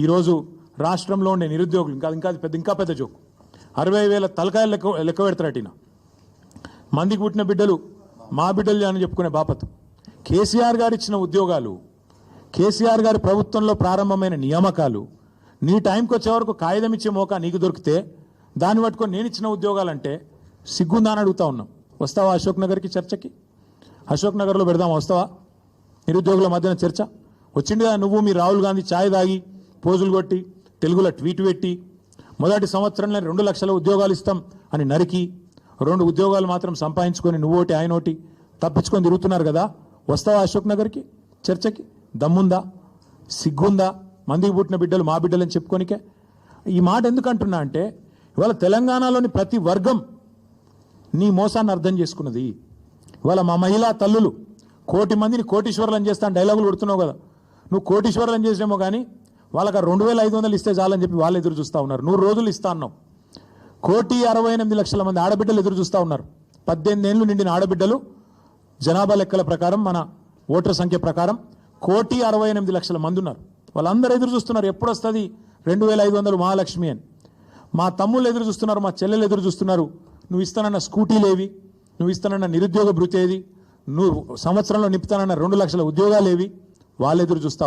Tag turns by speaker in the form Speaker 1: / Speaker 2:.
Speaker 1: ఈరోజు రాష్ట్రంలో ఉండే నిరుద్యోగులు ఇంకా పెద్ద జోక్ 60,000 తలకాయలు లెక్క పెడతారట. మందికి పుట్టిన బిడ్డలు మా బిడ్డలు అని చెప్పుకునే బాపత్ కేసీఆర్ గారు ఇచ్చిన ఉద్యోగాలు, కేసీఆర్ గారి ప్రభుత్వంలో ప్రారంభమైన నియామకాలు నీ టైంకి వచ్చే వరకు కాగితం ఇచ్చే మోకా నీకు దొరికితే దాన్ని పట్టుకొని నేను ఇచ్చిన ఉద్యోగాలంటే సిగ్గుందా అని అడుగుతా ఉన్నాం. వస్తావా అశోక్ నగర్కి చర్చకి? అశోక్ నగర్లో పెడదామా? వస్తావా? నిరుద్యోగుల మధ్యన చర్చ వచ్చింది కదా. నువ్వు మీ రాహుల్ గాంధీ ఛాయ్ తాగి పోజులు కొట్టి తెలుగులో ట్వీట్ పెట్టి మొదటి సంవత్సరంలో 2 లక్షల ఉద్యోగాలు ఇస్తాం అని నరికి 2 ఉద్యోగాలు మాత్రం సంపాదించుకొని నువ్వోటి ఆయనోటి తప్పించుకొని తిరుగుతున్నారు కదా. వస్తావా అశోక్ నగర్కి చర్చకి? దమ్ముందా? సిగ్గుందా? మందికి పుట్టిన బిడ్డలు మా బిడ్డలని చెప్పుకోనికే. ఈ మాట ఎందుకు అంటున్నా అంటే ఇవాళ తెలంగాణలోని ప్రతి వర్గం నీ మోసాన్ని అర్థం చేసుకున్నది. ఇవాళ మా మహిళా తల్లులు 1 కోటి మందిని కోటీశ్వరులను చేస్తాను డైలాగులు కొడుతున్నావు కదా. నువ్వు కోటీశ్వరులను చేసినేమో కానీ వాళ్ళకి 2,500 ఇస్తే చాలని చెప్పి వాళ్ళు ఎదురు చూస్తూ ఉన్నారు. 100 రోజులు ఇస్తా అన్నావు. 1,68,00,000 మంది ఆడబిడ్డలు ఎదురు చూస్తూ ఉన్నారు. 18 ఏళ్ళు నిండిన ఆడబిడ్డలు జనాభా లెక్కల ప్రకారం మన ఓటర్ సంఖ్య ప్రకారం 1,68,00,000 మంది ఉన్నారు. వాళ్ళందరూ ఎదురు చూస్తున్నారు ఎప్పుడు వస్తుంది 2,500 మహాలక్ష్మి అని. మా తమ్ముళ్ళు ఎదురు చూస్తున్నారు, మా చెల్లెలు ఎదురు చూస్తున్నారు. నువ్వు ఇస్తానన్న స్కూటీలేవి, నువ్వు ఇస్తానన్న నిరుద్యోగ భృతి ఏది, నువ్వు సంవత్సరంలో నింపుతానన్న 2 లక్షల ఉద్యోగాలు ఏవి, వాళ్ళు ఎదురు చూస్తా